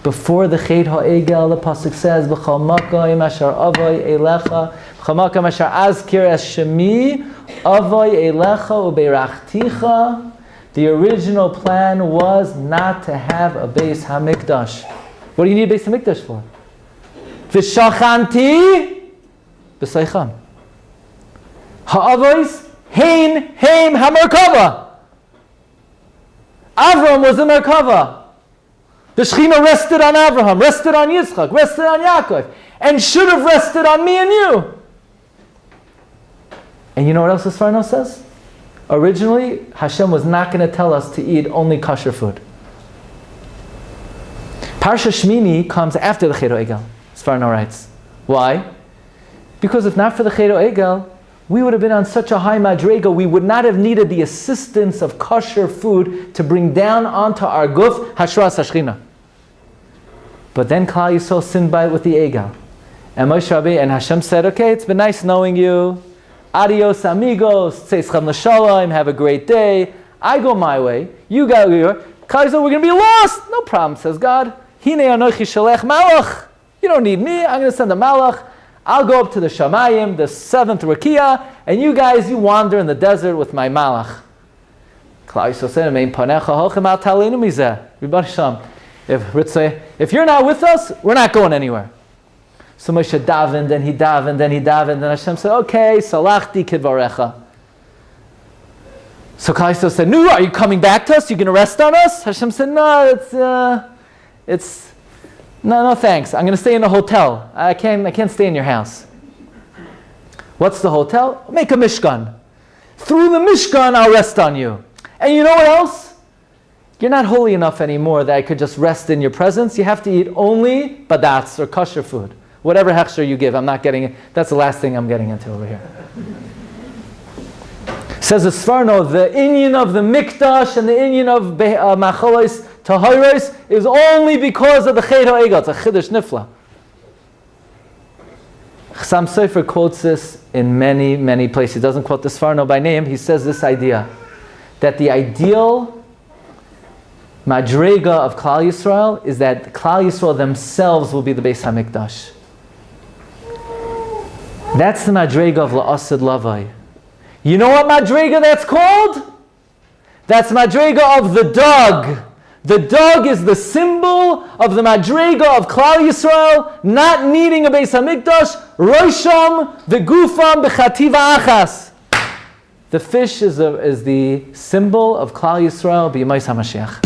before the Chet HaEgel, the pasuk says, B'chol makom asher avoi elecha, B'chol makom asher azkir es shemi, avoi elecha ubeirachticha. The original plan was not to have a Beis HaMikdash. What do you need a Beis HaMikdash for? V'shachanti b'seicham. Ha'avois hein heim hamerkava. Avram was a merkava. The Shekhinah rested on Abraham, rested on Yitzchak, rested on Yaakov, and should have rested on me and you. And you know what else the Sfarno says? Originally, Hashem was not going to tell us to eat only kosher food. Parsha Shmini comes after the Chet HaEgel, Sfarno writes. Why? Because if not for the Chet HaEgel, we would have been on such a high madrega, we would not have needed the assistance of kosher food to bring down onto our guf hashras hashchina. But then Klal Yisrael sinned by it with the Egel. And Moshe Rabbeinu and Hashem said, okay, it's been nice knowing you. Adios amigos, tzeichem l'shalom, have a great day. I go my way, you go your. Klal Yisrael, we're going to be lost. No problem, says God. Hine anochi shalech malach. You don't need me, I'm going to send a malach. I'll go up to the Shamayim, the 7th Rakia, and you guys, you wander in the desert with my malach. Klal Yisrael said, "Mein panecha hochem al talenu mizeh." Ribbon Shalom. If you're not with us, we're not going anywhere. So Moshe davened, and he davened, and he davened, and Hashem said, "Okay, salachti kidvarecha." So Klal Yisrael said, "No, are you coming back to us? You're going to rest on us?" Hashem said, "No, no, thanks. I'm going to stay in a hotel. I can't stay in your house." What's the hotel? Make a mishkan. Through the mishkan, I'll rest on you. And you know what else? You're not holy enough anymore that I could just rest in your presence. You have to eat only badats or kosher food. Whatever hechsher you give, I'm not getting it. That's the last thing I'm getting into over here. Says the Sfarno, the inyan of the mikdash and the inyan of machalos tahiros is only because of the Chet HaEgel. It's a chiddush nifla. Chassam Sofer quotes this in many, many places. He doesn't quote the Sfarno by name. He says this idea, that the ideal madrega of Klal Yisrael is that Klal Yisrael themselves will be the Beis HaMikdash. That's the madrega of La'asid Lavai. You know what madrega that's called? That's madrega of the dog. The dog is the symbol of the madrega of Klal Yisrael, not needing a Beis HaMikdash. Rosham v'gufam b'chativa achas. The fish is the symbol of Klal Yisrael b'yemais HaMashiach.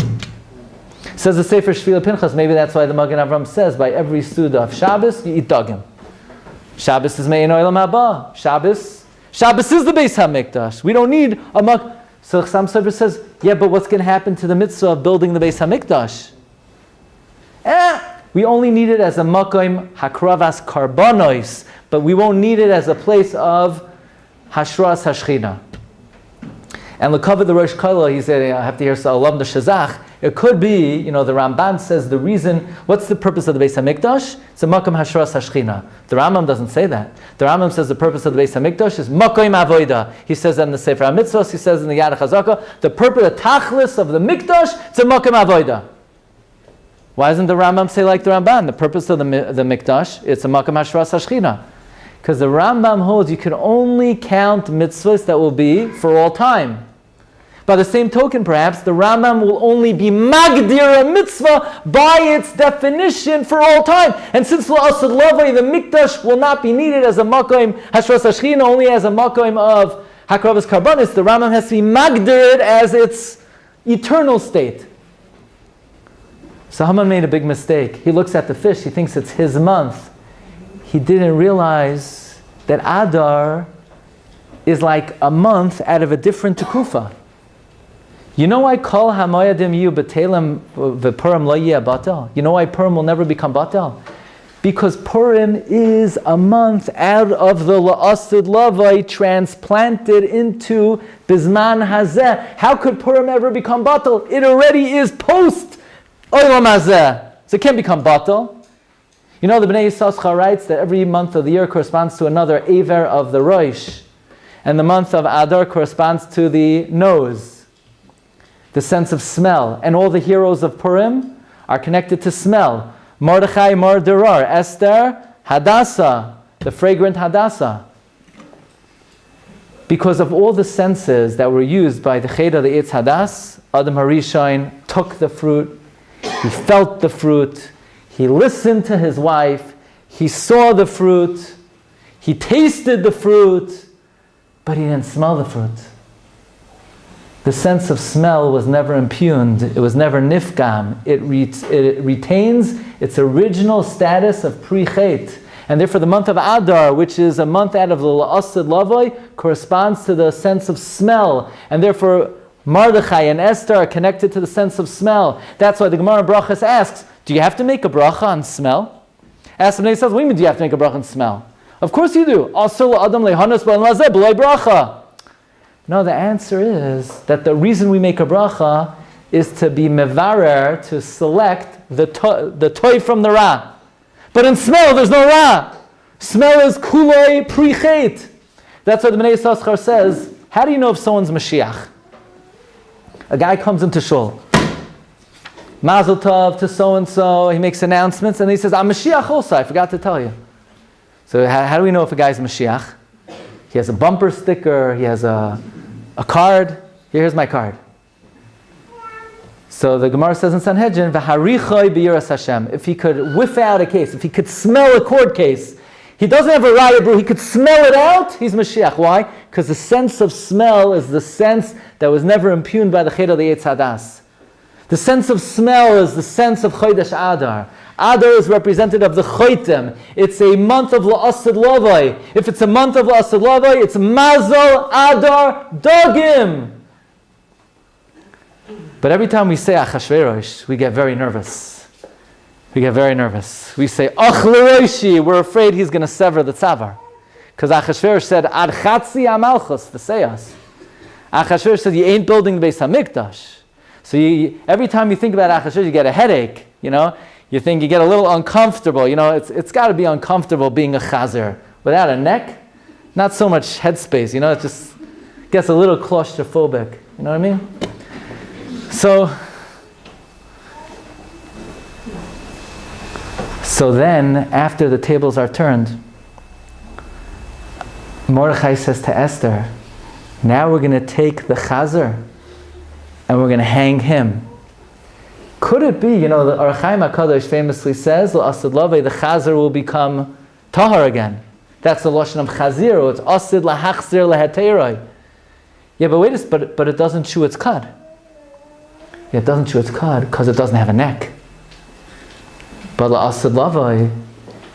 Says the Sefer Shvila Pinchas, maybe that's why the Magen Avram says, by every Suda of Shabbos, you eat dogim. Shabbos is Me'in Olam Haba. Shabbos is the Beis HaMikdash. We don't need a mak. So Chassam Sofer says, yeah, but what's going to happen to the mitzvah of building the Beis HaMikdash? We only need it as a makom hakravas karbonos, but we won't need it as a place of hashras hashchina. And Lekavod the Rosh Kolah, he said, I have to hear Salam the Shazach. It could be, the Ramban says the reason, what's the purpose of the Beis HaMikdash? It's a Makom Hashras HaShechina. The Rambam doesn't say that. The Rambam says the purpose of the Beis HaMikdash is Makom Avoida. He says that in the Sefer HaMitzvos, he says in the Yad HaChazaka, the purpose, the Tachlis of the Mikdash, it's a Makom Avoida. Why doesn't the Rambam say like the Ramban? The purpose of the Mikdash, it's a Makom Hashras HaShechina. Because the Rambam holds you can only count mitzvahs that will be for all time. By the same token, perhaps, the Rambam will only be magdir a mitzvah by its definition for all time. And since la'asad lavai, the mikdash will not be needed as a makom hashras hashchina, only as a makom of hakravas karbanis, the Rambam has to be magdir it as its eternal state. So Haman made a big mistake. He looks at the fish, he thinks it's his month. He didn't realize that Adar is like a month out of a different tekufa. You know why kol hamoyadim yu b'telem v'Purim lo yeh batel? You know why Purim will never become batel? Because Purim is a month out of the la'asid lavai transplanted into bizman hazeh. How could Purim ever become batel? It already is post olam hazeh, so it can't become batel. The Bnei Yissaschar writes that every month of the year corresponds to another Aver of the Rosh. And the month of Adar corresponds to the nose, the sense of smell. And all the heroes of Purim are connected to smell. Mordechai, Morderar, Esther, Hadassah, the fragrant Hadassah. Because of all the senses that were used by the Cheda, the Eitz Hadas, Adam HaRishon took the fruit, he felt the fruit, he listened to his wife, he saw the fruit, he tasted the fruit, but he didn't smell the fruit. The sense of smell was never impugned, it was never nifgam. It retains its original status of pre-chet. And therefore the month of Adar, which is a month out of the la'asid lavoi, corresponds to the sense of smell. And therefore Mordechai and Esther are connected to the sense of smell. That's why the Gemara Brachas asks, do you have to make a bracha on smell? Ask somebody, says, what do you mean do you have to make a bracha on smell? Of course you do. No, the answer is that the reason we make a bracha is to be mevarer, to select the toy from the ra. But in smell, there's no ra. Smell is kuloi pri-chet. That's what the Bnei Yissaschar says. How do you know if someone's mashiach? A guy comes into shul. Mazel tov to so-and-so, he makes announcements, and he says, I'm Mashiach also, I forgot to tell you. So how do we know if a guy's Mashiach? He has a bumper sticker, he has a card. Here's my card. So the Gemara says in Sanhedrin, V'harichoi b'yiras Hashem. If he could whiff out a case, if he could smell a court case, he doesn't have a raya brew, he could smell it out, he's Mashiach. Why? Because the sense of smell is the sense that was never impugned by the Ched of the Eitz Hadas. The sense of smell is the sense of Chodesh Adar. Adar is representative of the Choitem. It's a month of La'asid Lavai. If it's a month of La'asid Lavai, it's Mazal Adar Dogim. But every time we say Achashverosh, we get very nervous. We say, Ach L'roishi, we're afraid he's going to sever the tzavar. Because Achashverosh said, Ad Chatzi Amalchus, the Seyas. Achashverosh said, you ain't building the Beis HaMikdash. So every time you think about Achashverosh, you get a headache, You think you get a little uncomfortable. It's got to be uncomfortable being a chazer. Without a neck, not so much headspace, it just gets a little claustrophobic. You know what I mean? So then, after the tables are turned, Mordechai says to Esther, now we're going to take the chazer and we're going to hang him. Could it be, the Or Chaim HaKadosh famously says, L'Asid Lavei, the chazer will become tahar again. That's the lashon of chazir. It's asid lahachzir leheteroi. Yeah, but wait, but it doesn't chew its cud. Yeah, it doesn't chew its cud because it doesn't have a neck. But L'Asid Lavei,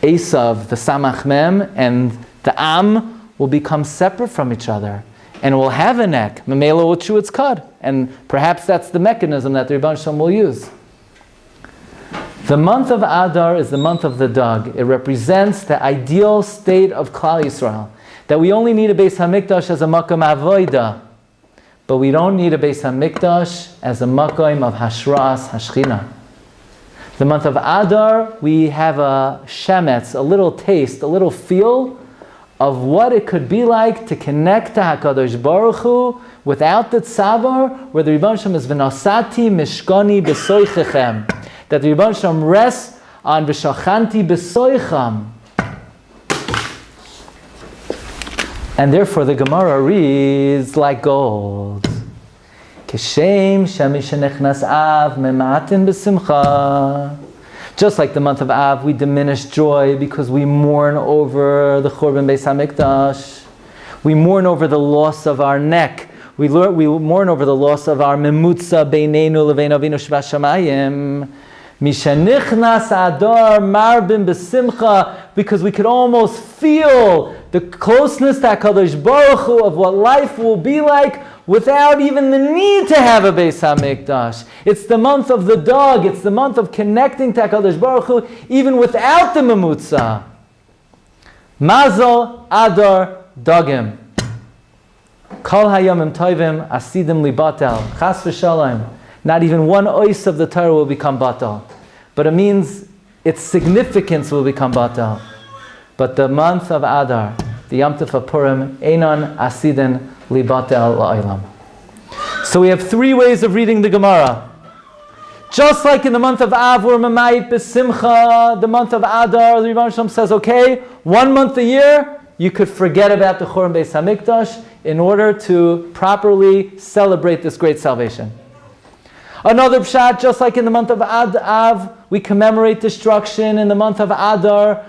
Esav, the Samach Mem, and the Am will become separate from each other. And will have a neck. Mamela will chew its cud. And perhaps that's the mechanism that the Rebbeinu Shalom will use. The month of Adar is the month of the dog. It represents the ideal state of Klal Yisrael. That we only need a Beis HaMikdash as a Makom Avoida. but we don't need a Beis HaMikdash as a makom of Hashras Hashchina. The month of Adar, we have a shemetz, a little taste, a little feel of what it could be like to connect to HaKadosh Baruch Hu without the tzavar, where the Rebbeinu Shalom is v'nosati mishkani b'soichechem, that the Rebbeinu Shalom rests on v'shachanti b'soicham. And therefore the Gemara reads like gold. Kishem shemish nechnas av mematin b'simcha. Just like the month of Av, we diminish joy because we mourn over the Churban Beis HaMikdash. We mourn over the loss of our neck. We mourn over the loss of our memutza beinenu levein avinu shebashamayim. Mishanichnas Adar marbim b'simcha, because we could almost feel the closeness to HaKadosh Baruch Hu of what life will be like without even the need to have a Beis HaMikdash. It's the month of the dog. It's the month of connecting to HaKadosh Baruch Hu even without the memutza. Mazel Adar Dagim. Kol hayamim tovim asidim libatel. Chas v'shalom. Not even one ois of the Torah will become batal. But it means its significance will become batal. But the month of Adar, the Yom Tov of Purim, Einon Asidin Libatel La'olam. So we have three ways of reading the Gemara. Just like in the month of Av, we're Mamayit B'Simcha, the month of Adar, the Rebbeinu Shalom says, okay, 1 month a year, you could forget about the Churban Beis HaMikdash in order to properly celebrate this great salvation. Another pshat, just like in the month of Av, we commemorate destruction. In the month of Adar,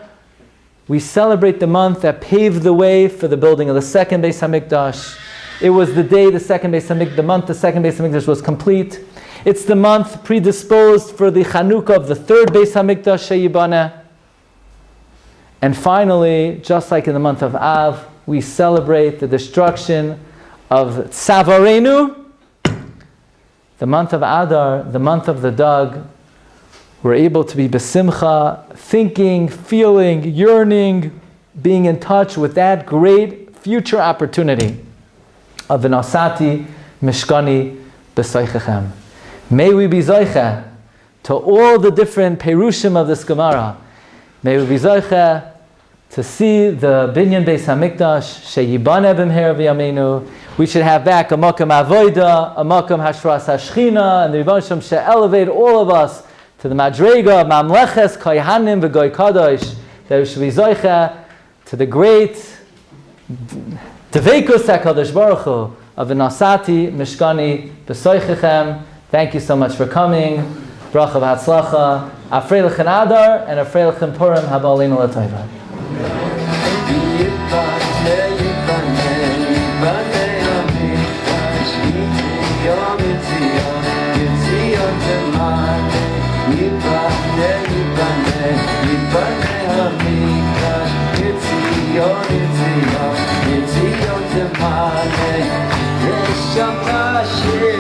we celebrate the month that paved the way for the building of the second Beis HaMikdash. It was the day the second Beis HaMikdash was complete. It's the month predisposed for the Chanukah of the third Beis HaMikdash Sheyibane. And finally, just like in the month of Av, we celebrate the destruction of Tzavarenu. The month of Adar, the month of the dog, we're able to be besimcha, thinking, feeling, yearning, being in touch with that great future opportunity of v'nosati mishkani b'soichechem. May we be zoiche to all the different perushim of this Gemara. May we be zoiche to see the binyan Beis HaMikdash sheyibane b'mher v'yameinu. We should have back a makam avoida, a makam hashras hashchina, and the Rebbeinu Shalom should elevate all of us to the madrega of mamleches kohanim v'goy kadosh, that we should be zoiche to the great deveikus HaKadosh Baruch Hu of v'nosati mishkani b'soichechem. Thank you so much for coming. Bracha v'hatzlacha. Afrei l'chen Adar and afrei l'chen Purim haba aleinu l'toiva. It's